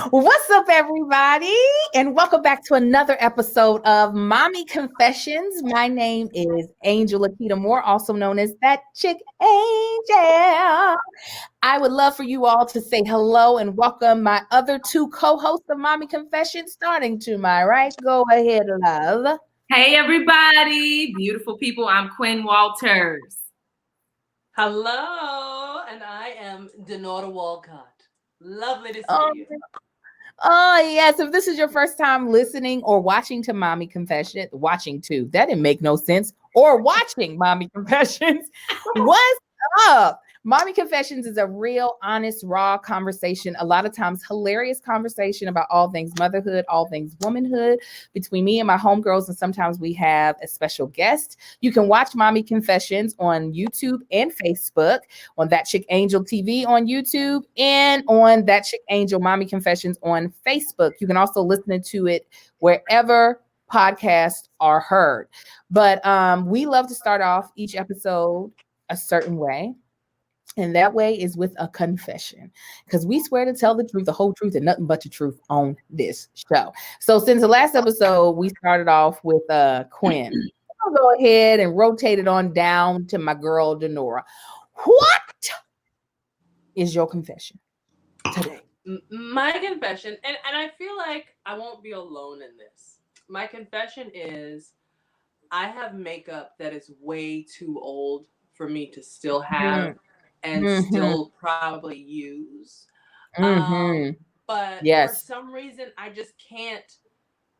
What's up, everybody? And welcome back to another episode of Mommy Confessions. My name is Angel Akita Moore, also known as That Chick Angel. I would love for you all to say hello and welcome my other two co-hosts of Mommy Confessions, starting to my right. Go ahead, love. Hey, everybody. Beautiful people. I'm Quinn Walters. Hello, and I am Denora Walcott. Lovely to see you. Oh, yes. If this is your first time listening or watching to Mommy Confession, that didn't make no sense, or watching Mommy Confessions, what's up? Mommy Confessions is a real, honest, raw conversation, a lot of times hilarious conversation about all things motherhood, all things womanhood, between me and my homegirls, and sometimes we have a special guest. You can watch Mommy Confessions on YouTube and Facebook, on That Chick Angel TV on YouTube, and on That Chick Angel Mommy Confessions on Facebook. You can also listen to it wherever podcasts are heard. But we love to start off each episode a certain way. And that way is with a confession, because we swear to tell the truth, the whole truth, and nothing but the truth on this show. So since the last episode, we started off with Quinn. I'll go ahead and rotate it on down to my girl, Denora. What is your confession today? My confession, and I feel like I won't be alone in this. My confession is I have makeup that is way too old for me to still have. And still probably use. But for some reason, I just can't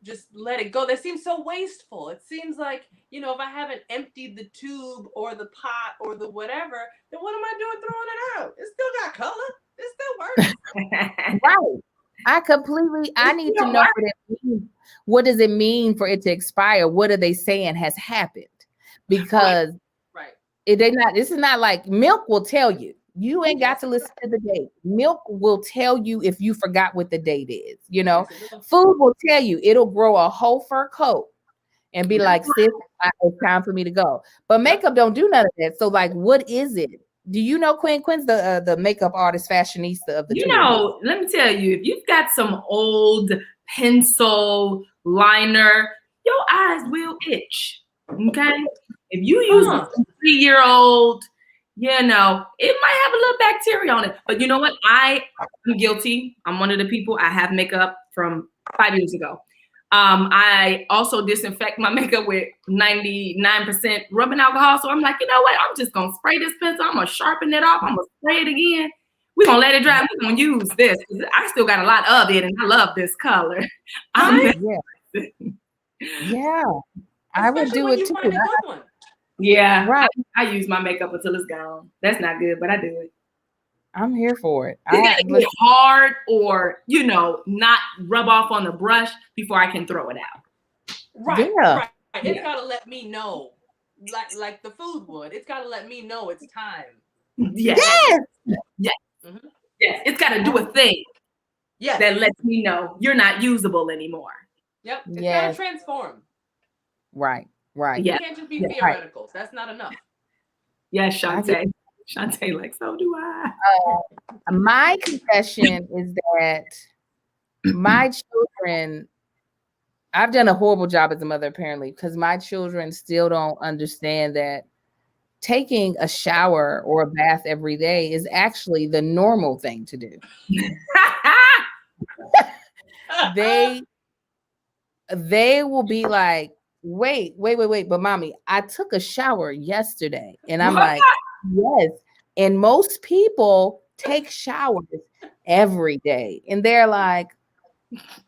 just let it go. That seems so wasteful. It seems like, if I haven't emptied the tube or the pot or the whatever, then what am I doing throwing it out? It still got color. It still works. Right. I need to know what it means. What does it mean for it to expire? What are they saying has happened? Because this is not like milk will tell you. You ain't got to listen to the date. Milk will tell you if you forgot what the date is. Food will tell you. It'll grow a whole fur coat and be like, sis, it's time for me to go. But makeup don't do none of that. So, like, what is it? Do you know Quinn? Quinn's the makeup artist, fashionista of the two. Let me tell you, if you've got some old pencil liner, your eyes will itch. Okay? If you use a 3-year-old, it might have a little bacteria on it. But you know what? I'm guilty. I'm one of the people. I have makeup from 5 years ago. I also disinfect my makeup with 99% rubbing alcohol. So I'm like, you know what? I'm just going to spray this pencil. I'm going to sharpen it off. I'm going to spray it again. We're going to let it dry. We're going to use this. I still got a lot of it, and I love this color. Yeah. I would do it too. Yeah, right. I use my makeup until it's gone. That's not good, but I do it. I'm here for it. It's gotta be hard or, not rub off on the brush before I can throw it out. Right. It's got to let me know, like the food would. It's got to let me know it's time. Yes. Mm-hmm. Yes. It's got to do a thing that lets me know you're not usable anymore. Yep. It's got to transform. Right. You can't just be theoreticals. That's not enough. Yes, Shantae. Shantae, like, so do I. My confession is that my children, I've done a horrible job as a mother, apparently, because my children still don't understand that taking a shower or a bath every day is actually the normal thing to do. They will be like, wait, but mommy, I took a shower yesterday. And I'm like, yes. And most people take showers every day. And they're like,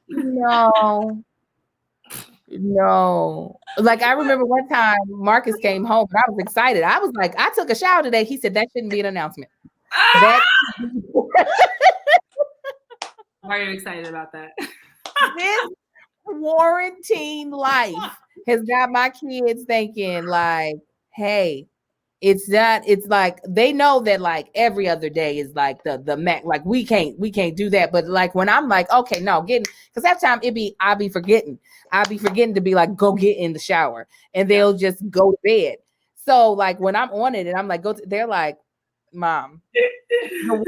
no. Like, I remember one time Marcus came home and I was excited. I was like, I took a shower today. He said, that shouldn't be an announcement. Why are you excited about that? This quarantine life has got my kids thinking like, hey, it's like they know that like every other day is like the max, like we can't do that. But like when I'm like, okay, no, because that time I'll be forgetting to be like, go get in the shower, and they'll just go to bed. So like when I'm on it and I'm like, they're like, Mom, the woman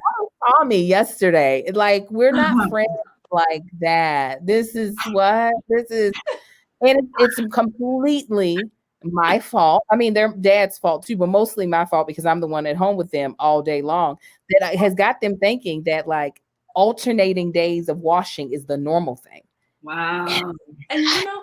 saw me yesterday. Like, we're not friends like that. This is what this is, and it's completely my fault. I mean, their dad's fault too, but mostly my fault because I'm the one at home with them all day long. That has got them thinking that like alternating days of washing is the normal thing. Wow. And you know,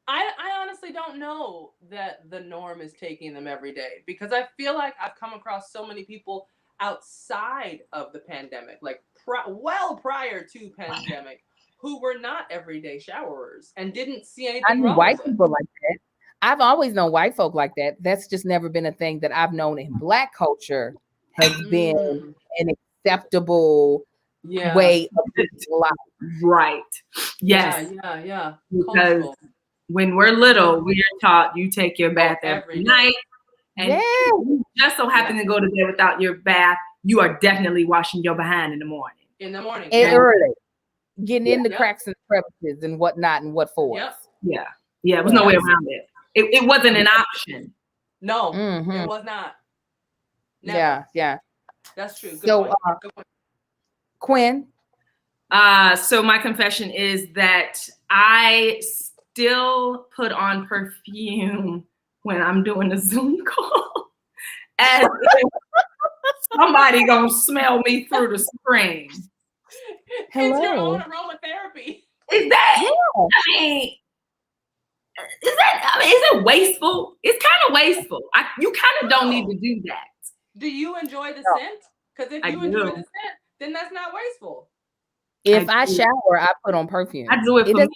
I honestly don't know that the norm is taking them every day, because I feel like I've come across so many people outside of the pandemic, like well prior to pandemic, who were not everyday showerers and didn't see I anything knew wrong white with it. people like that. I've always known white folk like that. That's just never been a thing that I've known in Black culture has been Mm, an acceptable yeah. way of living life. Right. Yes. Yeah. Because Cultural. when we're little, we are taught you take your bath every day. night. And Yeah. if you just so happen to go to bed without your bath, you are definitely washing your behind in the morning. In the morning. And Yeah. early. Getting in the Yep. cracks and crevices and whatnot and what for. Yep. Yeah. There was no way around it. It wasn't an option. No, Mhm. it was not. Never. Yeah. That's true. Good So, point. Good point. Quinn, So my confession is that I still put on perfume when I'm doing a Zoom call, as if somebody gonna smell me through the screen. It's your hello. own aromatherapy. Is that? Yeah. I mean, is it wasteful? It's kind of wasteful. You kind of don't need to do that. Do you enjoy the scent? Because if I you enjoy do. the scent, then that's not wasteful. If I I do. shower, I put on perfume. I do it for me. doesn't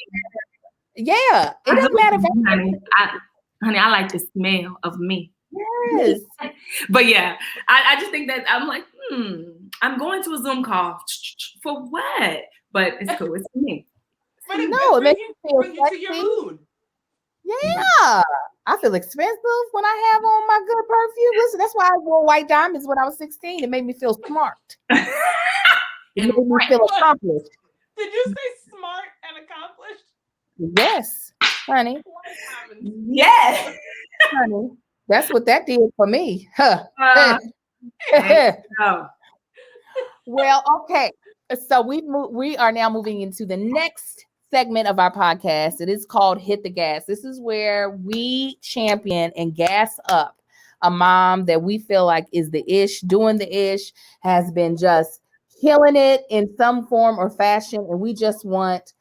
Yeah. It I doesn't do it matter for if me, honey. I like the smell of me. Yes. But yeah, I just think that I'm like, I'm going to a Zoom call for what? But it's cool. It's for me. But it No, it makes you feel brings you to your sexy. mood. Yeah. I feel expensive when I have on my good perfume. Listen, that's why I wore white diamonds when I was 16. It made me feel smart. It made me feel accomplished. Did you say smart and accomplished? Yes, honey. Yes. Honey. That's what that did for me. Huh. Oh. Well, okay. So we are now moving into the next segment of our podcast. It is called Hit the Gas. This is where we champion and gas up a mom that we feel like is the ish, doing the ish, has been just killing it in some form or fashion. And we just want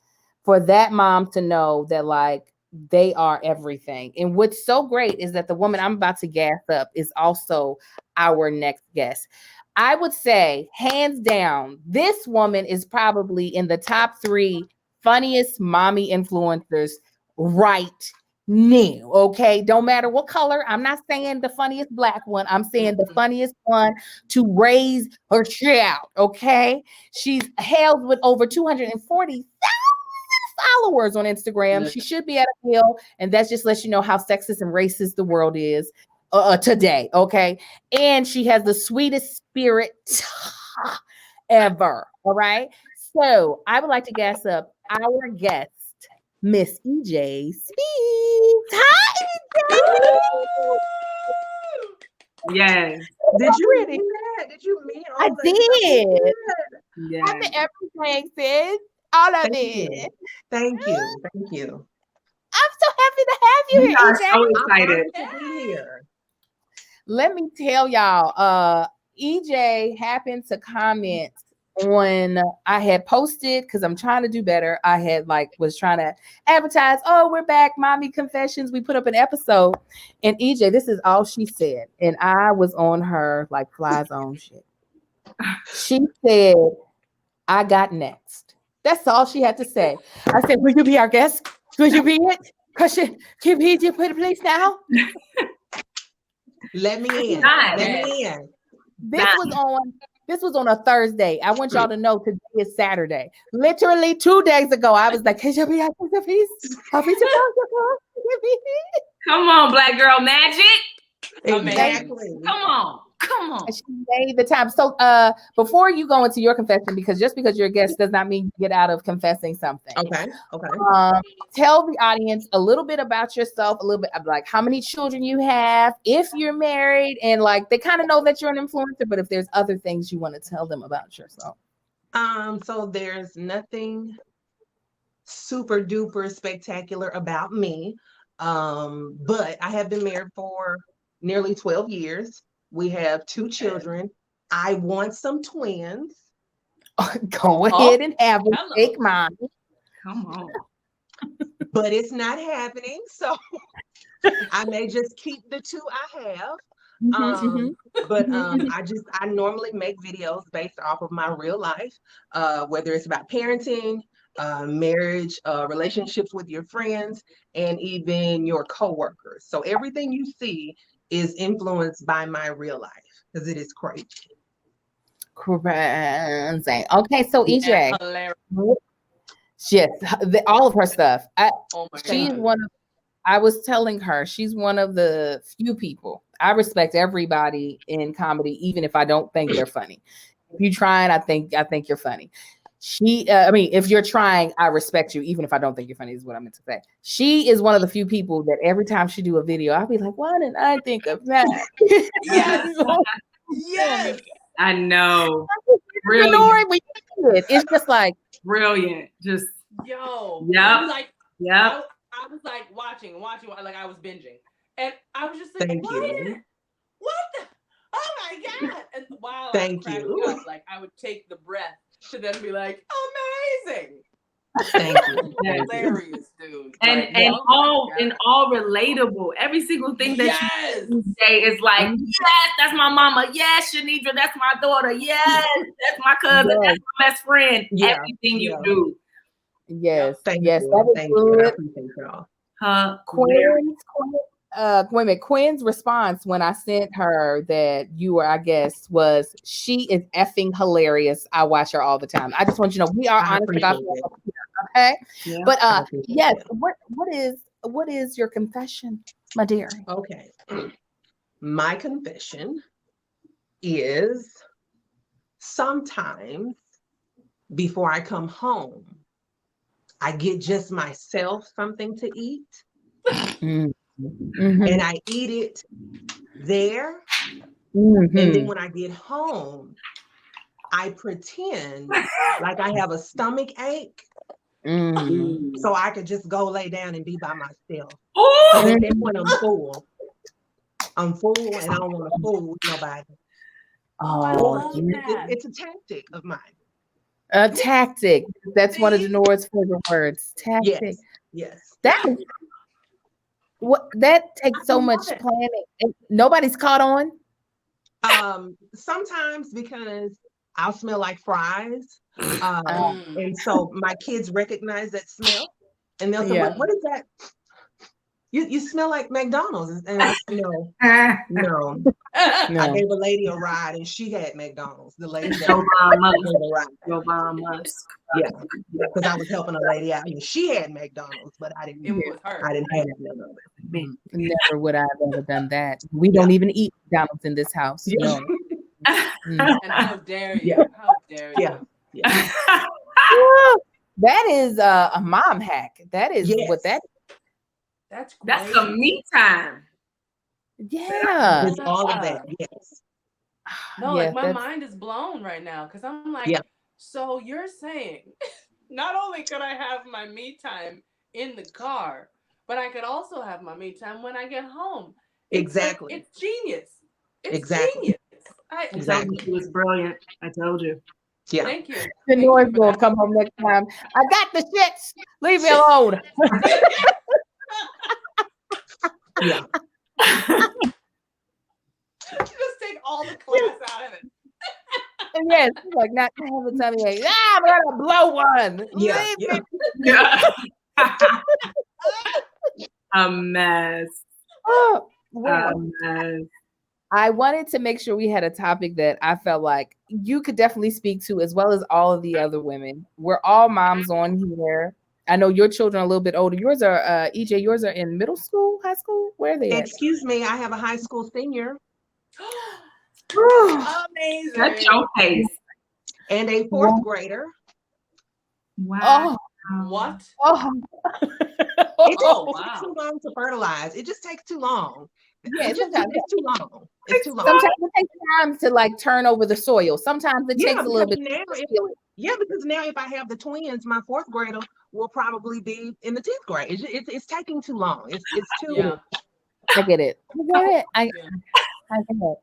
for that mom to know that like they are everything. And what's so great is that the woman I'm about to gas up is also our next guest. I would say, hands down, this woman is probably in the top 3 funniest mommy influencers right now. Okay. Don't matter what color. I'm not saying the funniest Black one. I'm saying the funniest one to raise her child. Okay. She's hailed with over 240,000 followers on Instagram. She should be at a hill. And that just lets you know how sexist and racist the world is today. Okay. And she has the sweetest spirit ever. All right. So I would like to gas up our guest, Miss EJ Speaks. Hi, EJ. Yes. Did you mean that? Did you mean all I that? did. Yes. I did everything, sis. All of Thank it. you. Thank you. Thank you. I'm so happy to have you We here, are EJ. so I'm excited. honored to be here. Let me tell y'all, EJ happened to comment on I had posted because I'm trying to do better. I had was trying to advertise, oh, we're back, Mommy Confessions. We put up an episode, and EJ, this is all she said, and I was on her like flies on shit. She said, I got next. That's all she had to say. I said, will you be our guest? Will you be it? Can you put it please now? Let me in. Nice. Let me in. This was on a Thursday. I want y'all to know today is Saturday. Literally 2 days ago, I was like, can you be our piece? Come on, Black girl magic. Exactly. Come on. She made the time. So before you go into your confession, because just because you're a guest does not mean you get out of confessing something. Okay. Tell the audience a little bit about yourself, a little bit of like how many children you have, if you're married, and like they kind of know that you're an influencer, but if there's other things you want to tell them about yourself. So there's nothing super duper spectacular about me. But I have been married for nearly 12 years. We have 2 children. I want some twins. Go ahead and have it. Hello. Take mine. Come on. But it's not happening. So I may just keep the 2 I have. But I normally make videos based off of my real life, whether it's about parenting, marriage, relationships with your friends, and even your coworkers. So everything you see is influenced by my real life because it is crazy. Crazy. Okay, so EJ, Yeah, hilarious. yes, all of her stuff. Oh my She's God. one of. I was telling her she's one of the few people. I respect everybody in comedy, even if I don't think they're funny. If you trying, I think you're funny. I mean, if you're trying, I respect you, even if I don't think you're funny, is what I meant to say. She is one of the few people that every time she do a video, I'll be like, why didn't I think of that? Yes. Yes. I know. Brilliant. It's just like Brilliant. Just Yo. Yep. Like, yep. I was like watching, like I was binging. And I was just like, Thank what? you. What the? Oh my God. And while I Thank was cracking you. up, like I would take the breath to then be like, amazing. Thank you. Hilarious, dude. And Like, and oh my all God. and all relatable. Every single thing that Yes. you say is like, yes, that's my mama. Yes, Shanidra, that's my daughter. Yes, that's my cousin. Yes. That's my best friend. Yeah, Everything you yeah. do. yes, Thank yes, you. that is Thank you. I good. appreciate y'all. Quinn's response when I sent her that you were, I guess, was she is effing hilarious. I watch her all the time. I just want you to know we are I honest appreciate about it. okay. Yeah. But I appreciate yes, it. what is your confession, my dear? Okay. My confession is sometimes before I come home, I get just myself something to eat Mhm. and I eat it there. Mhm. And then when I get home, I pretend like I have a stomach ache Mhm. so I could just go lay down and be by myself. Ooh. But at that point, I'm full. I'm full and I don't want to fool with nobody. Oh, I Oh, love that. It's a tactic of mine. a tactic. That's one of See? Denora's favorite words. Tactic. Yes. Yes. That is that takes so I much love it. planning. And nobody's caught on. Sometimes because I'll smell like fries. Mm. And so my kids recognize that smell and they'll say, Yeah. what is that? You smell like McDonald's. And I said, no. No. I gave a lady a ride and she had McDonald's. The lady that Your mama. gave a ride. Your mama. Yeah. Because I was helping a lady out and she had McDonald's, but I didn't It was her. have none of it. Never would I have ever done that. We don't even eat McDonald's in this house. Yeah. No. Mm. And how dare you? Yeah. How dare you? Yeah. Yeah. That is a mom hack. That is Yes. what that. That's great. That's some me time. Yeah. It's all of that. Yes. No, Yeah, like my that's- mind is blown right now because I'm like, Yeah. so you're saying not only could I have my me time in the car, but I could also have my me time when I get home. It's like- Exactly. it's genius. It's Exactly. genius. I told Exactly. you it was brilliant. I told you. Yeah. Thank you. The Thank you noise for will that. come home next time. I got the shits. Leave me alone. Yeah. Just take all the class out of it. And yes, like not having time to like, I'm gonna blow one. Yeah. Leave Yeah. me. A mess. Oh, well, A mess. I wanted to make sure we had a topic that I felt like you could definitely speak to, as well as all of the other women. We're all moms on here. I know your children are a little bit older. Yours are EJ. Yours are in middle school, high school. Where are they at? Excuse me, I have a high school senior Amazing. Shut your face. and a fourth grader. Wow. What? Oh, It just Oh, takes wow. too long to fertilize. It just takes too long. Yeah, it's sometimes- too long. It's too long. sometimes it takes time to like turn over the soil. Sometimes it takes a little bit. Now Yeah, because now if I have the twins, my fourth grader will probably be in the 10th grade. It's taking too long. It's too. Yeah. I get it. I get it. Yeah. I get it.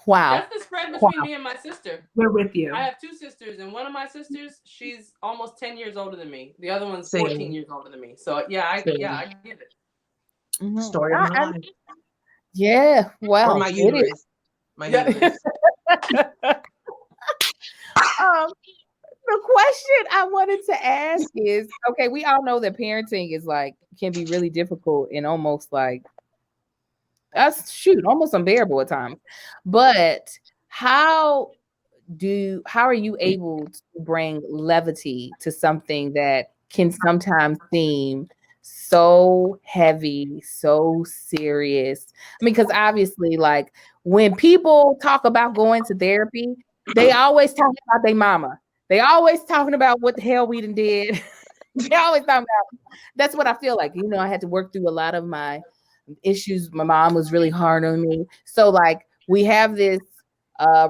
Wow. That's the spread between me and my sister. We're with you. I have two sisters, and one of my sisters, she's almost 10 years older than me. The other one's See. 14 years older than me. So yeah, I See. get it. Mhm. Story of my life. Yeah. Or Well, my it is. uterus. My Yeah. uterus. The question I wanted to ask is, okay, we all know that parenting is like can be really difficult and almost like almost unbearable at times. But how are you able to bring levity to something that can sometimes seem so heavy, so serious? I mean, because obviously, like when people talk about going to therapy, they always talk about their mama. They always talking about what the hell we done did. They always talking about. That's what I feel like. You know, I had to work through a lot of my issues. My mom was really hard on me. So like we have this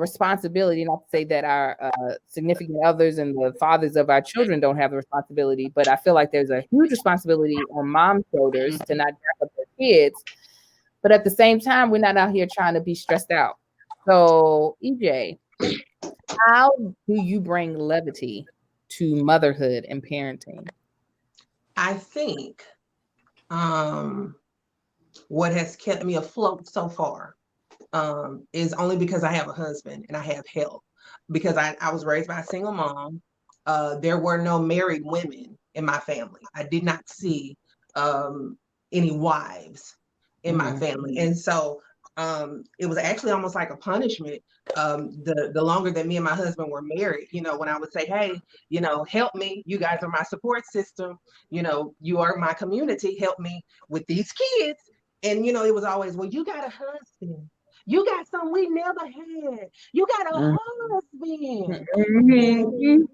responsibility, not to say that our significant others and the fathers of our children don't have the responsibility, but I feel like there's a huge responsibility on mom's shoulders to not jack up their kids. But at the same time, we're not out here trying to be stressed out. So, EJ, how do you bring levity to motherhood and parenting? I think what has kept me afloat so far is only because I have a husband and I have help. Because I was raised by a single mom. There were no married women in my family. I did not see any wives in my family. And so it was actually almost like a punishment. The longer that me and my husband were married, when I would say, hey, help me, you guys are my support system, you are my community, help me with these kids. And it was always, well, you got a husband, you got something we never had, you got a husband. And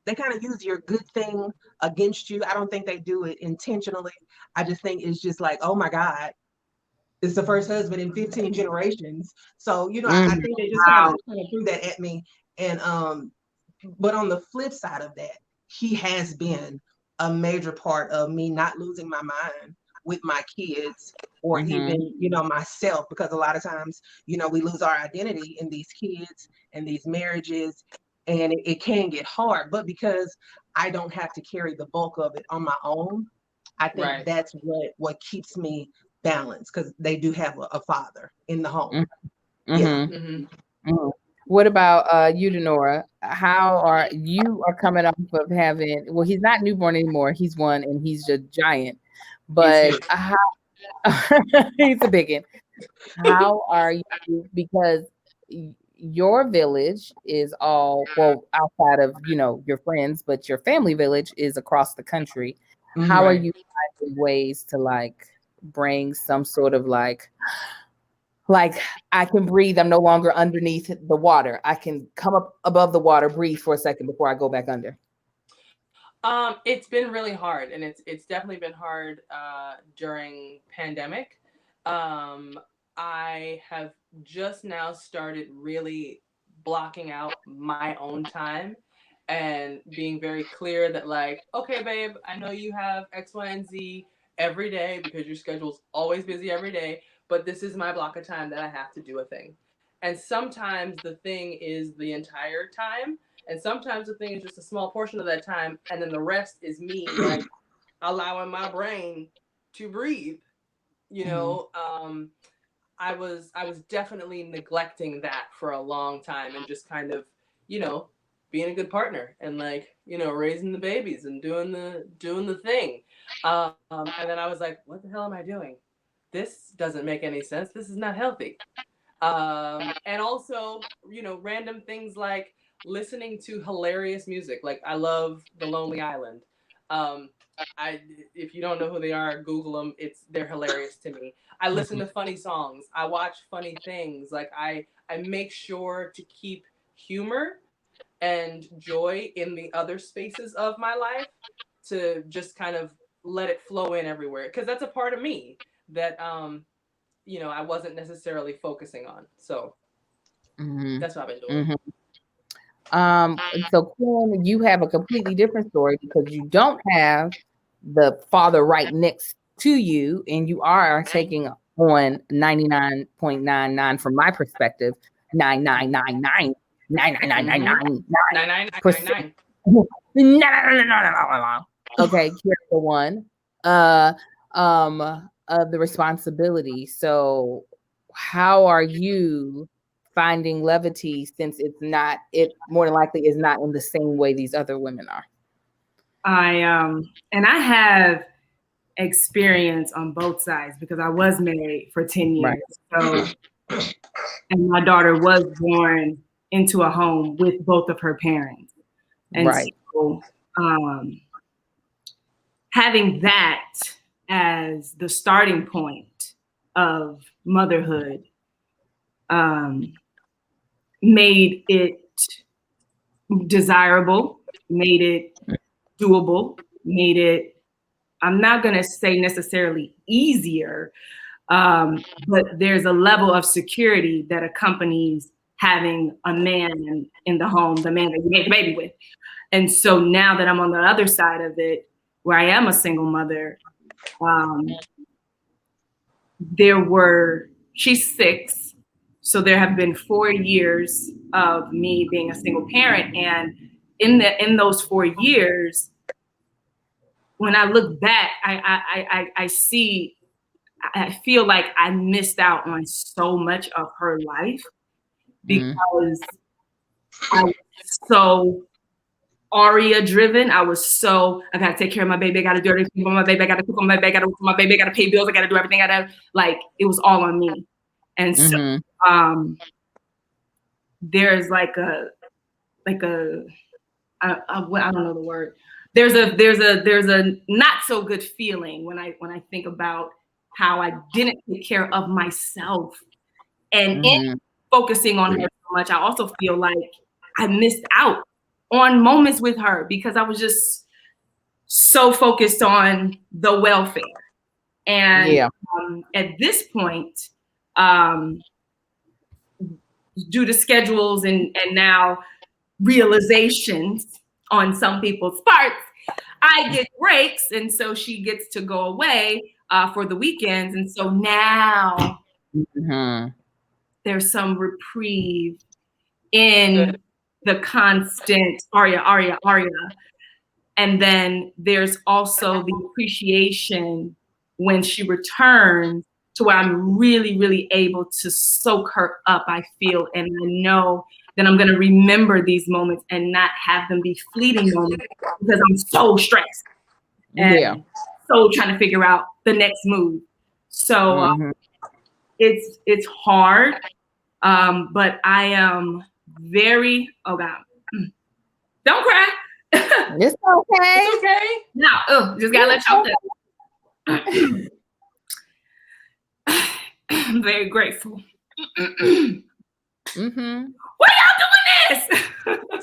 they kind of use your good thing against you. I don't think they do it intentionally. I just think it's just like, oh my God, it's the first husband in 15 generations. So, I think they just kind of threw that at me. And but on the flip side of that, he has been a major part of me not losing my mind with my kids or even, myself, because a lot of times, we lose our identity in these kids and these marriages, and it can get hard. But because I don't have to carry the bulk of it on my own, I think Right. that's what keeps me balanced, because they do have a father in the home. Yeah. What about you, Denora? How are you coming off of having? Well, he's not newborn anymore. He's one, and he's a giant. But how he's a biggin. How are you? Because your village is all outside of your friends, but your family village is across the country. How are you finding ways to like bring some sort of like I can breathe. I'm no longer underneath the water. I can come up above the water, breathe for a second before I go back under. It's been really hard, and it's definitely been hard during pandemic. I have just now started really blocking out my own time and being very clear that like, okay, babe, I know you have X, Y, and Z every day because your schedule's always busy every day, but this is my block of time that I have to do a thing. And sometimes the thing is the entire time, and sometimes the thing is just a small portion of that time, and then the rest is me like allowing my brain to breathe. I was definitely neglecting that for a long time and just kind of, you know, being a good partner and like, raising the babies and doing the thing. And then I was like, what the hell am I doing? This doesn't make any sense. This is not healthy. And also, random things like listening to hilarious music. Like I love The Lonely Island. Um, if you don't know who they are, Google them. They're hilarious to me. I listen to funny songs. I watch funny things. Like I make sure to keep humor and joy in the other spaces of my life to just kind of let it flow in everywhere, because that's a part of me that I wasn't necessarily focusing on. So that's what I've been doing. And so Quinn, you have a completely different story because you don't have the father right next to you, and you are taking on 99.99 from my perspective, 9999999999%. Okay, here's the one. The responsibility. So how are you finding levity since it more than likely is not in the same way these other women are? And I have experience on both sides because I was married for 10 years. Right. So, and my daughter was born into a home with both of her parents. And so having that as the starting point of motherhood made it desirable, made it doable, made it, I'm not going to say necessarily easier, but there's a level of security that accompanies having a man in the home, the man that you made the baby with. And so now that I'm on the other side of it, where I am a single mother, she's 6. So there have been 4 years of me being a single parent. And in those 4 years, when I look back, I feel like I missed out on so much of her life because I was so Aria driven. I gotta take care of my baby. I gotta do everything for my baby. I gotta cook on my baby. I gotta work for my baby. I gotta pay bills. I gotta do everything. It was all on me. And so there's I don't know the word. There's a not so good feeling when I think about how I didn't take care of myself, and in focusing on her so much, I also feel like I missed out on moments with her because I was just so focused on the welfare. And at this point, due to schedules and now realizations on some people's parts, I get breaks, and so she gets to go away for the weekends, and so now there's some reprieve in the constant Aria, and then there's also the appreciation when she returns to where I'm really, really able to soak her up, I feel, and I know that I'm going to remember these moments and not have them be fleeting moments because I'm so stressed and so trying to figure out the next move. So it's hard, but I am very, oh God, don't cry. It's okay. It's okay. No, just gotta let y'all know. I'm very grateful. Why y'all doing this?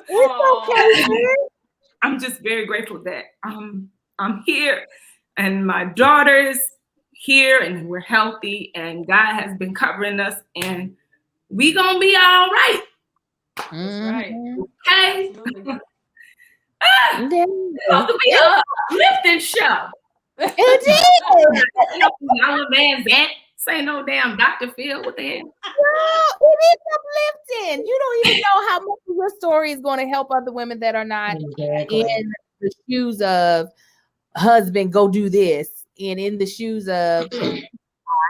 It's okay. I'm just very grateful that I'm here and my daughter's here and we're healthy and God has been covering us and we gonna be all right. That's right. Okay. It's supposed to be a lifting show. It is. Y'all Van Zant. Say no damn Dr. Phil. What the hell? No, it is uplifting. You don't even know how much of your story is going to help other women that are not in the shoes of husband, go do this. And in the shoes of I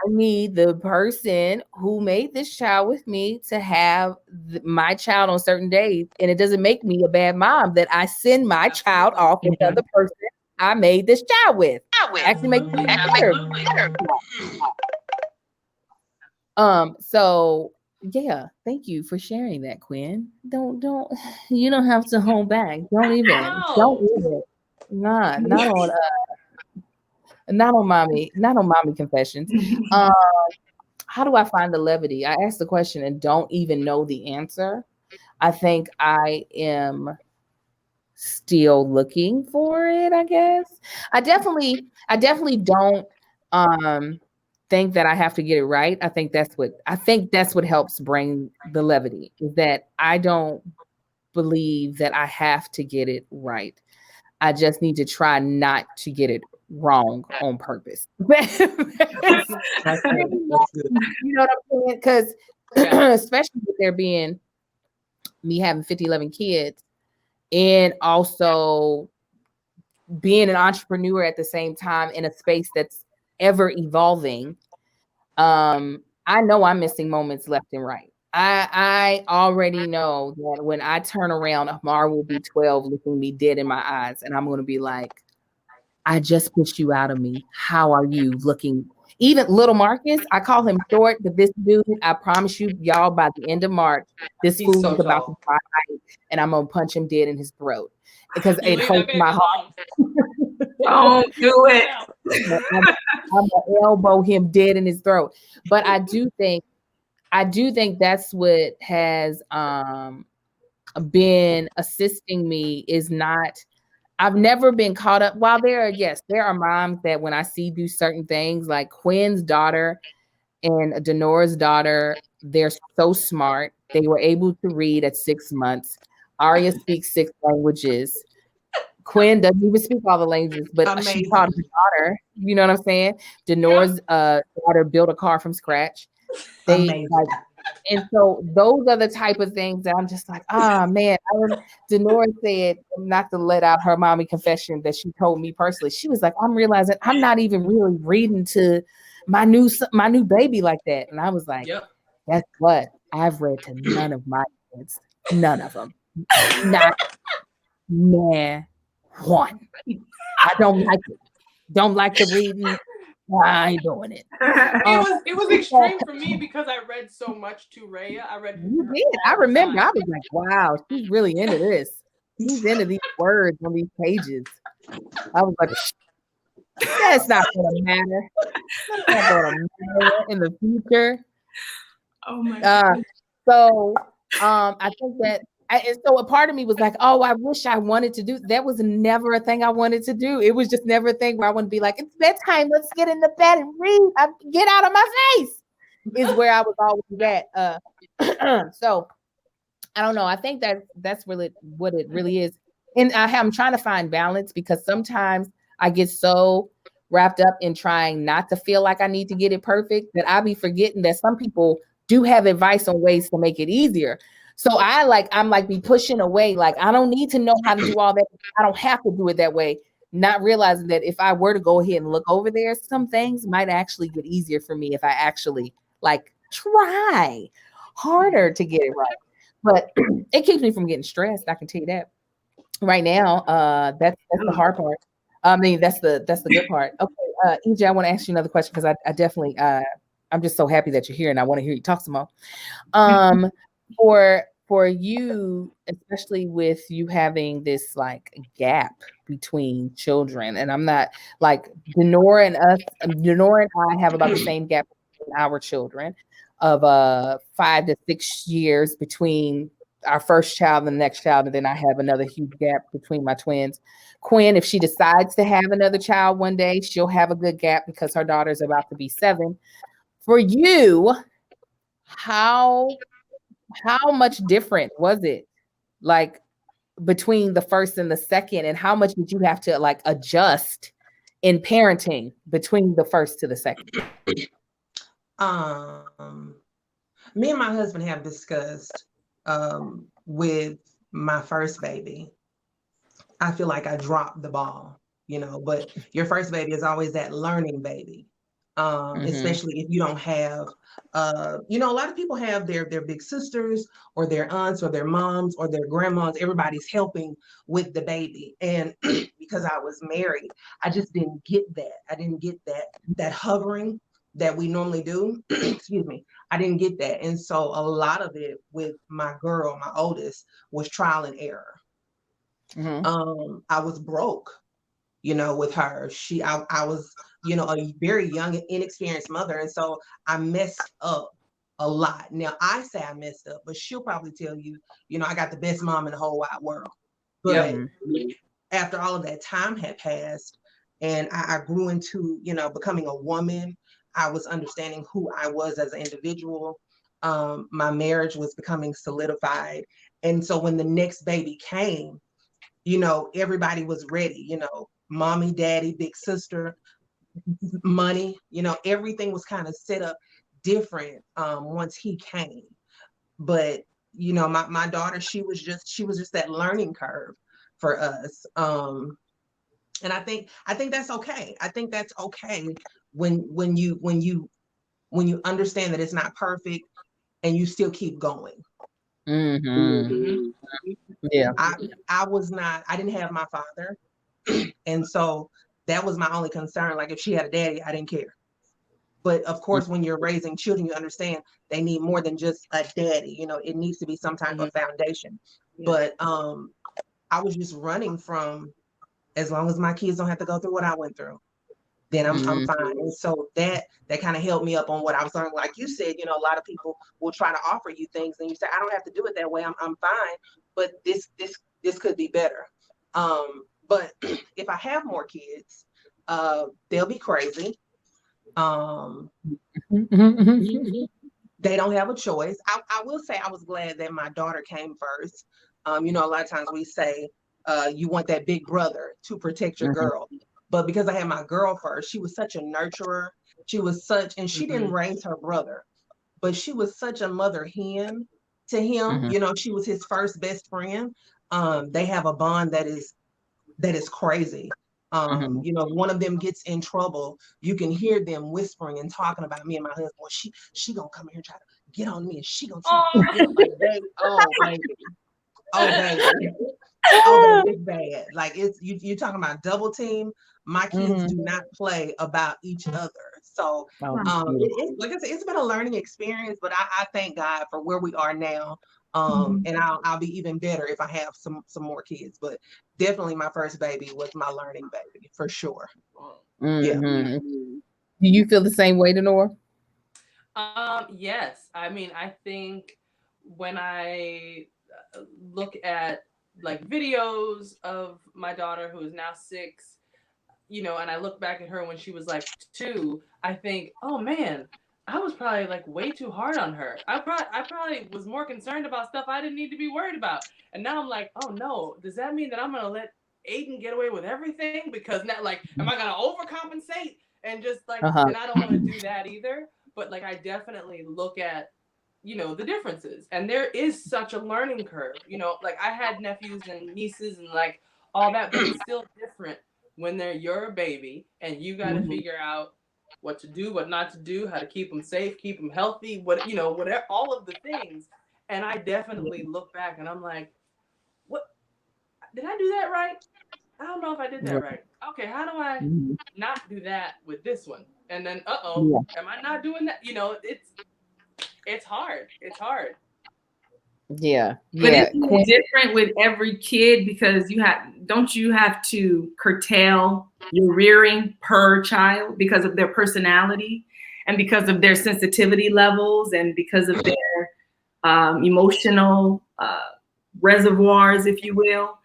need the person who made this child with me to have my child on certain days. And it doesn't make me a bad mom that I send my child off with the other person I made this child with. Actually makes me better. So yeah, thank you for sharing that, Quinn. Don't you don't have to hold back. Don't even. Not on mommy confessions. How do I find the levity? I asked the question and don't even know the answer. I think I am still looking for it, I guess. I definitely don't think that I have to get it right. I think that's what helps bring the levity, is that I don't believe that I have to get it right. I just need to try not to get it wrong on purpose. That's good. That's good. You know what I'm saying? Because especially with there being me having 11 kids and also being an entrepreneur at the same time in a space that's ever evolving. I know I'm missing moments left and right. I already know that when I turn around, Amar will be 12 looking me dead in my eyes, and I'm going to be like, I just pushed you out of me. How are you looking? Even little Marcus, I call him short, but this dude, I promise you, y'all, by the end of March, this He's fool so is about to tall. fly, and I'm going to punch him dead in his throat because You it leave hurts that my baby heart. alone. Don't do it. I'm gonna elbow him dead in his throat. But I do think that's what has been assisting me is not. I've never been caught up. While there are moms that when I see do certain things, like Quinn's daughter and Denora's daughter, they're so smart. They were able to read at 6 months. Aria speaks 6 languages. Quinn doesn't even speak all the languages, but she Amazing. taught her daughter. You know what I'm saying? Denora's daughter built a car from scratch. They Amazing. like, and so those are the type of things that I'm just like, man. Denora said not to let out her mommy confession that she told me personally. She was like, I'm realizing I'm not even really reading to my new baby like that, and I was like, guess what? I've read to none of my kids, none of them, not man. One. I don't like it. Don't like the reading. I ain't doing it. It was extreme for me because I read so much to Raya. I read. You did. I remember. I was like, wow, she's really into this. She's into these words on these pages. I was like, that's not going to matter. That's not going to matter in the future. Oh my God. So I think that. And so a part of me was like, oh, I wish I wanted to do. That was never a thing I wanted to do. It was just never a thing where I want to be like, it's bedtime. Let's get in the bed and read. Get out of my face is where I was always at. So I don't know. I think that's really what it really is. And I'm trying to find balance because sometimes I get so wrapped up in trying not to feel like I need to get it perfect that I'll be forgetting that some people do have advice on ways to make it easier. So I'm be pushing away. Like, I don't need to know how to do all that. I don't have to do it that way. Not realizing that if I were to go ahead and look over there, some things might actually get easier for me if I actually try harder to get it right. But it keeps me from getting stressed. I can tell you that right now. That's the hard part. I mean, that's the good part. Okay, EJ, I want to ask you another question because I definitely I'm just so happy that you're here and I want to hear you talk some more. For you, especially with you having this gap between children, and I'm not Denora and I have about the same gap between our children of 5 to 6 years between our first child and the next child, and then I have another huge gap between my twins. Quinn, if she decides to have another child one day, she'll have a good gap because her daughter's about to be 7. For you, how much different was it between the first and the second, and how much did you have to adjust in parenting between the first to the second? Me and my husband have discussed with my first baby. I feel like I dropped the ball, but your first baby is always that learning baby. Especially if you don't have, a lot of people have their big sisters or their aunts or their moms or their grandmas. Everybody's helping with the baby. And because I was married, I just didn't get that. I didn't get that hovering that we normally do. Excuse me. I didn't get that. And so a lot of it with my girl, my oldest, was trial and error. I was broke, with her. I was, a very young and inexperienced mother. And so I messed up a lot. Now I say I messed up, but she'll probably tell you, I got the best mom in the whole wide world. But after all of that time had passed and I grew into, becoming a woman, I was understanding who I was as an individual. My marriage was becoming solidified. And so when the next baby came, you know, everybody was ready, you know, mommy, daddy, big sister, money, you know, everything was kind of set up different once he came. But you know, my daughter, she was just that learning curve for us. And I think that's okay. I think that's okay when you understand that it's not perfect and you still keep going. Mm-hmm. Yeah. I didn't have my father. And so that was my only concern. Like if she had a daddy, I didn't care. But of course, when you're raising children, you understand they need more than just a daddy. You know, it needs to be some type of foundation. Yeah. But I was just running from, as long as my kids don't have to go through what I went through, then I'm fine. And so that kind of helped me up on what I was learning. Like you said, you know, a lot of people will try to offer you things and you say, I don't have to do it that way. I'm fine. But this could be better. But if I have more kids, they'll be crazy. They don't have a choice. I will say I was glad that my daughter came first. You know, a lot of times we say you want that big brother to protect your girl. But because I had my girl first, she was such a nurturer. She was such, and she didn't raise her brother, but she was such a mother hen to him. You know, she was his first best friend. They have a bond that is crazy. You know, one of them gets in trouble, you can hear them whispering and talking about me and my husband. Well, she gonna come here and try to get on me, and she gonna try to get on, like, baby, oh baby, oh baby, it's bad. Like it's you're talking about double team. My kids do not play about each other. So like I said, it's been a learning experience, but I thank God for where we are now. And I'll be even better if I have some more kids. But definitely my first baby was my learning baby for sure. Yeah. Do you feel the same way, Denora? Yes. I mean, I think when I look at like videos of my daughter who is now 6, you know, and I look back at her when she was like 2, I think, oh man, I was probably like way too hard on her. I probably was more concerned about stuff I didn't need to be worried about. And now I'm like, oh no, does that mean that I'm gonna let Aiden get away with everything? Because now, like, am I gonna overcompensate and just like, and I don't want to do that either. But like, I definitely look at, you know, the differences, and there is such a learning curve. You know, like I had nephews and nieces and like all that, but it's still different when they're your baby and you got to figure out what to do, what not to do, how to keep them safe, keep them healthy, what, you know, whatever, all of the things. And I definitely look back and I'm like, what, did I do that right? I don't know if I did that right. Okay, how do I not do that with this one? And then, am I not doing that? You know, it's hard. It's hard. Yeah. But it's different with every kid because don't you have to curtail your rearing per child because of their personality and because of their sensitivity levels and because of their emotional reservoirs, if you will.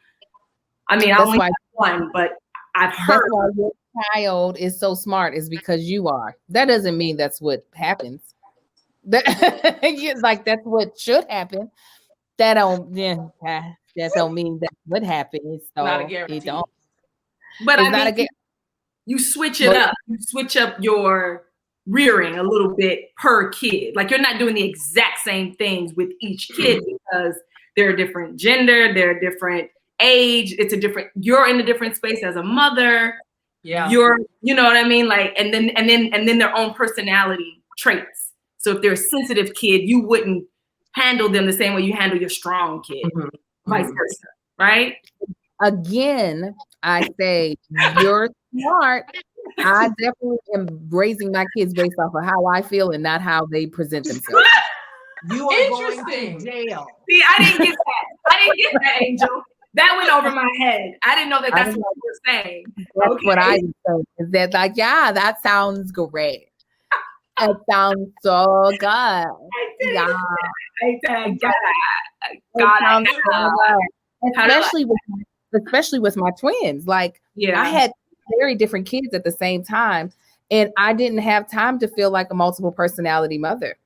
I mean, I only have one, but I've heard. That's why your child is so smart, is because you are. That doesn't mean that's what happens. Like that's what should happen. That don't mean that's what happens. So not a guarantee. It don't. But it's I mean, you switch it up. You switch up your rearing a little bit per kid. Like you're not doing the exact same things with each kid because they're a different gender, they're a different age. You're in a different space as a mother. Yeah. You know what I mean? Like, and then their own personality traits. So if they're a sensitive kid, you wouldn't handle them the same way you handle your strong kid, vice versa, right? Again, I say you're smart. I definitely am raising my kids based off of how I feel and not how they present themselves. You are going to jail. See, I didn't get that, Angel. That went over my head. I didn't know that's what you were saying. That's what I said. Is that like, yeah, that sounds great. It sounds so good. Especially with my twins. Like, I had very different kids at the same time, and I didn't have time to feel like a multiple personality mother.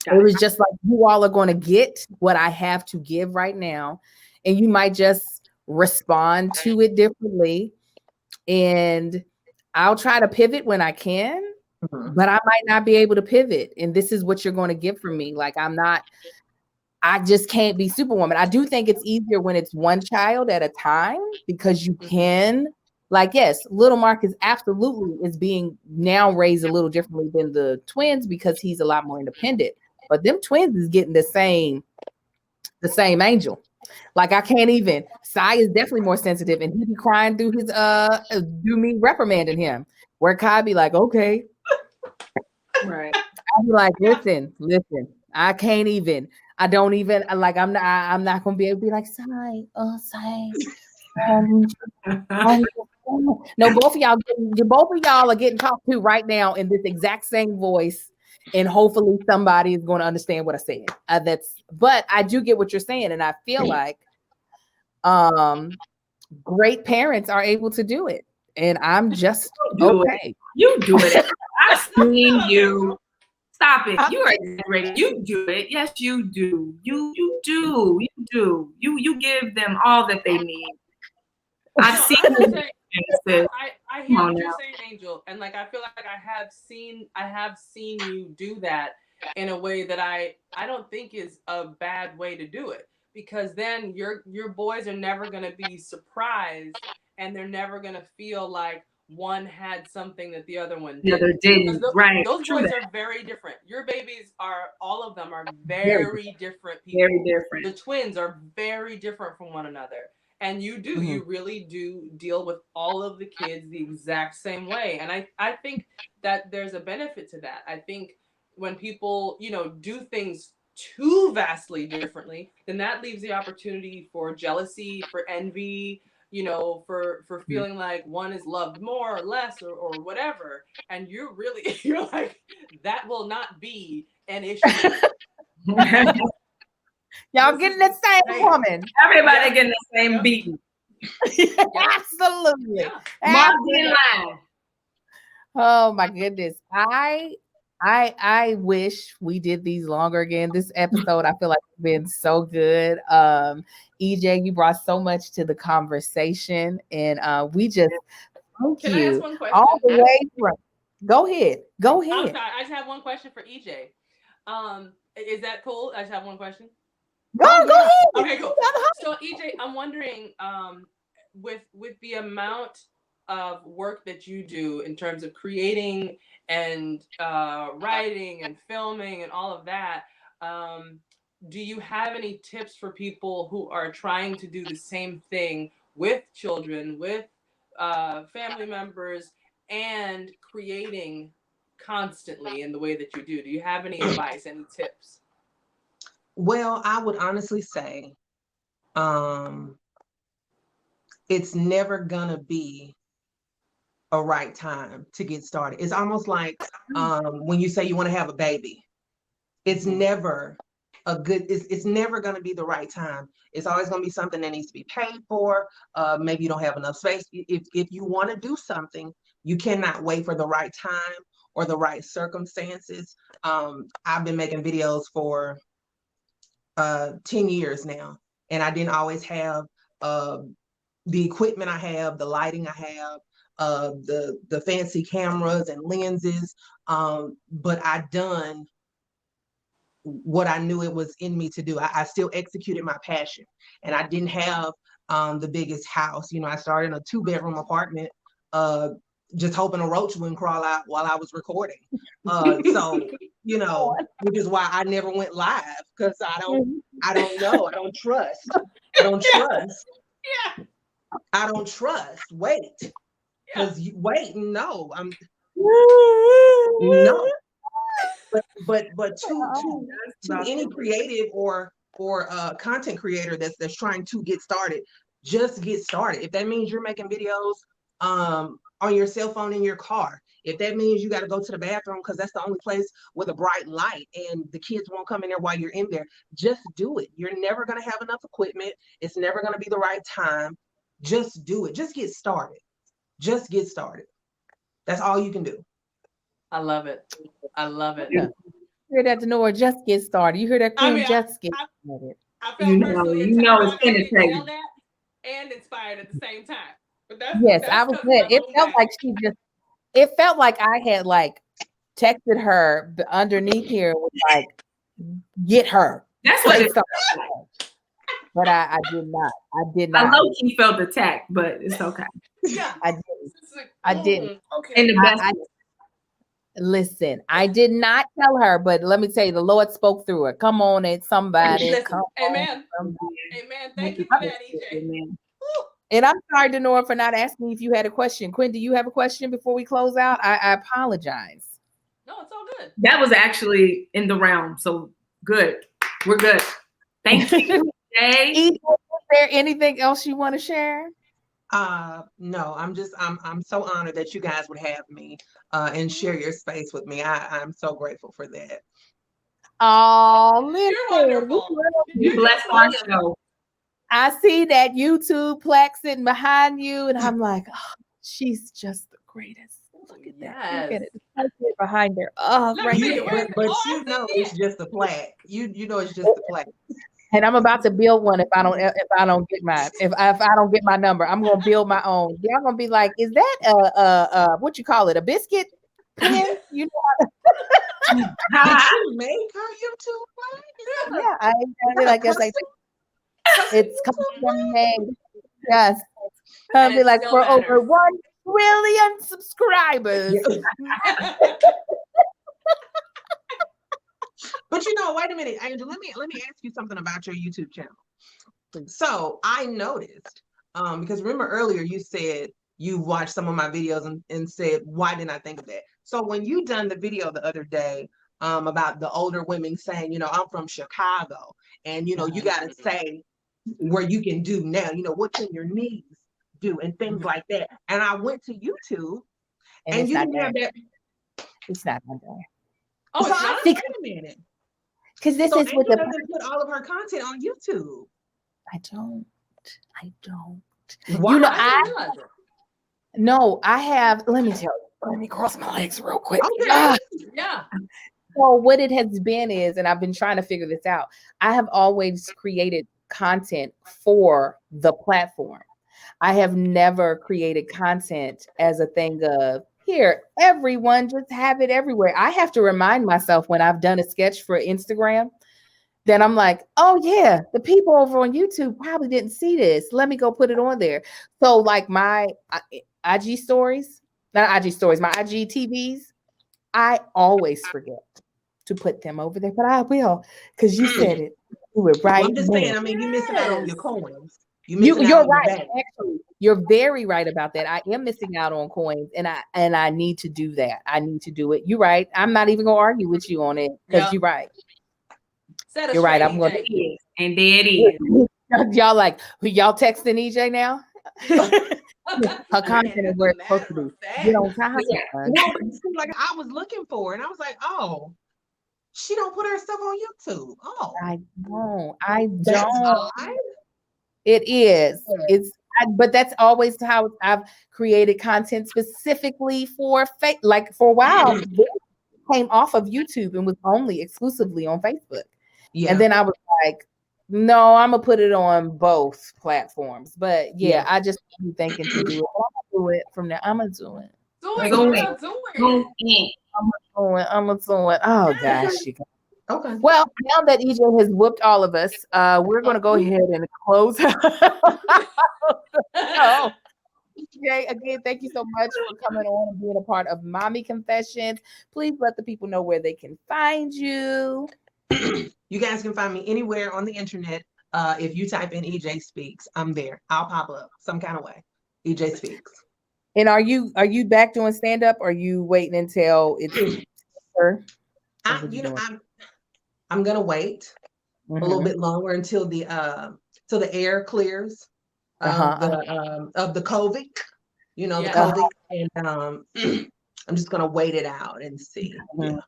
It was just like, you all are going to get what I have to give right now, and you might just respond to it differently. And I'll try to pivot when I can, but I might not be able to pivot. And this is what you're going to get from me. Like, I just can't be Superwoman. I do think it's easier when it's one child at a time, because you can, like, yes, little Marcus absolutely is being now raised a little differently than the twins, because he's a lot more independent. But them twins is getting the same angel. Like, I can't even. Sai is definitely more sensitive, and he be crying through his do me reprimanding him. Where Kai be like, okay. Right. I'll be like, listen, I can't even. I don't even, like, I'm not gonna be able to be like, Sai. No, both of y'all are getting talked to right now in this exact same voice, and hopefully somebody is going to understand what I said. But I do get what you're saying, and I feel like great parents are able to do it, and I'm just okay. You do it. I've seen you. Stop it. You are exaggerating. You do it. Yes, you do. You do. You give them all that they need. I've seen I hear what you're saying, Angel, and like, I feel like I have seen you do that in a way that I don't think is a bad way to do it, because then your boys are never going to be surprised, and they're never going to feel like one had something that the other one didn't. The other didn't. Right. Those boys are very different. Your babies all of them are very different people. Very different. The twins are very different from one another. And you really do deal with all of the kids the exact same way. And I think that there's a benefit to that. I think when people, do things too vastly differently, then that leaves the opportunity for jealousy, for envy, for feeling like one is loved more or less or whatever. And you're like, that will not be an issue. Y'all getting the same woman. Everybody getting the same beat. Absolutely. Oh my goodness. I wish we did these longer again. This episode, I feel like it's been so good. EJ, you brought so much to the conversation, and we just thank Can you. I ask one question? All the way from. Go ahead. I'm sorry. I just have one question for EJ. Is that cool? I just have one question. Go ahead. Okay, cool. So EJ, I'm wondering, with the amount of work that you do in terms of creating and writing and filming and all of that, do you have any tips for people who are trying to do the same thing with children, with family members, and creating constantly in the way that you do? Do you have any advice, any tips? Well, I would honestly say it's never gonna be a right time to get started. It's almost like when you say you want to have a baby, it's never it's never going to be the right time. It's always going to be something that needs to be paid for. Maybe you don't have enough space. If you want to do something, you cannot wait for the right time or the right circumstances. I've been making videos for 10 years now, and I didn't always have the equipment I have, the lighting I have, the fancy cameras and lenses, but I done what I knew it was in me to do. I still executed my passion, and I didn't have the biggest house. I started in a 2-bedroom apartment, just hoping a roach wouldn't crawl out while I was recording. So, which is why I never went live, because I don't know. I don't trust. Yeah. I don't trust. Wait. Because no. No. But to any creative or content creator that's trying to get started, just get started. If that means you're making videos on your cell phone in your car, if that means you got to go to the bathroom because that's the only place with a bright light and the kids won't come in there while you're in there, just do it. You're never going to have enough equipment. It's never going to be the right time. Just do it. Just get started. Just get started. That's all you can do. I love it. Yeah. hear that, Denora? Just get started. You hear that, Queen? I mean, Just get started. I felt personally it's attacked by penetrating. getting yelled at and inspired at the same time. But Yes, I was glad. It felt like it felt like I had like texted her underneath here with like, get her. That's what it But I did not. I did I not. know she felt attacked, but it's okay. Yeah. I didn't. I didn't. Okay. In the best. Listen, I did not tell her, but let me tell you, the Lord spoke through her. Come on, it's somebody. Listen, Come amen. on, somebody. Amen. Thank you for that, EJ. Amen. And I'm sorry, Denora, for not asking if you had a question. Quinn, do you have a question before we close out? I apologize. No, it's all good. That was actually in the realm. So good. We're good. Thank you. Is there anything else you want to share? No, I'm so honored that you guys would have me and share your space with me. I'm so grateful for that. Oh, listen, You're wonderful. You blessed our show. I see that YouTube plaque sitting behind you, and I'm like, oh, she's just the greatest. Look at that. Look at it. Right there behind her. Oh, right there. But you know it's just a plaque. You know it's just a plaque. And I'm about to build one if I don't get mine. If I don't get my number, I'm gonna build my own. Y'all gonna be like, is that what you call it? A biscuit pen? You know Did you make her YouTube plaque? Yeah, I guess it's custom made. Yes. I'll be like, for over 1 trillion subscribers. But wait a minute, Angel, let me ask you something about your YouTube channel. So I noticed, because remember earlier you said you watched some of my videos and said, why didn't I think of that? So when you done the video the other day about the older women saying, I'm from Chicago, and you got to say where you can do now, what can your knees do and things like that. And I went to YouTube and you didn't have that. It's not on there. Oh, so I wait a minute. Because this is what doesn't put all of her content on YouTube. I don't. Why? I have. Let me tell you. Let me cross my legs real quick. Okay. Yeah. So what it has been is, and I've been trying to figure this out. I have always created content for the platform. I have never created content as a thing of, here, everyone just have it everywhere. I have to remind myself when I've done a sketch for Instagram, then I'm like, oh yeah, the people over on YouTube probably didn't see this. Let me go put it on there. So like my IG stories, not IG stories, my IG TVs, I always forget to put them over there, but I will, because you said it. You were right. Well, I'm just saying, you're missing out on your coins. You're right. Actually, you're very right about that. I am missing out on coins, and I need to do that. I need to do it. You're right. I'm not even gonna argue with you on it because you're right. You're right. I'm going to. And there it is. Y'all like, y'all texting EJ now? Her content is where it's supposed to be. You don't time. No, it seemed like I was looking for it, and I was like, oh, she don't put her stuff on YouTube. Oh, I don't. That's odd. It is. But that's always how I've created content specifically for like for a while. It came off of YouTube and was only exclusively on Facebook. Yeah. And then I was like, no, I'm gonna put it on both platforms. But I just be thinking to do it. I'm gonna do it from there. I'm gonna do it. I'm gonna do it. Oh gosh. Okay. Well, now that EJ has whooped all of us, we're going to go ahead and close. EJ, again, thank you so much for coming on and being a part of Mommy Confessions. Please let the people know where they can find you. You guys can find me anywhere on the internet. If you type in EJ Speaks, I'm there. I'll pop up some kind of way. EJ Speaks. And are you back doing stand up? Or are you waiting until it's her? I'm gonna wait a little bit longer until the air clears of the COVID, the COVID, and I'm just gonna wait it out and see. Yeah.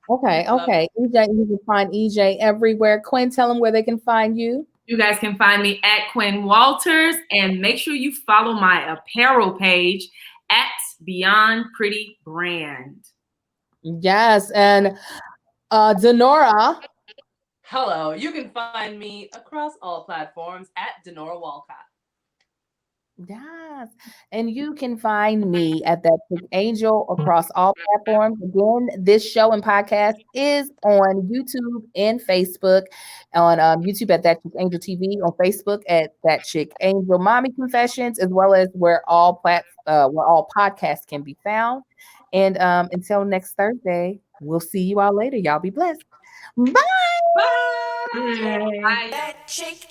Okay. EJ, you can find EJ everywhere. Quinn, tell them where they can find you. You guys can find me at Quinn Walters, and make sure you follow my apparel page at Beyond Pretty Brand. Yes, and Denora. Hello, you can find me across all platforms at Denora Walcott. Yes. And you can find me at That Chick Angel across all platforms. Again, this show and podcast is on YouTube and Facebook. On YouTube at That Chick Angel TV, on Facebook at That Chick Angel Mommy Confessions, as well as where all podcasts can be found. And until next Thursday, we'll see you all later. Y'all be blessed. Bye. Bye. Bye. That chick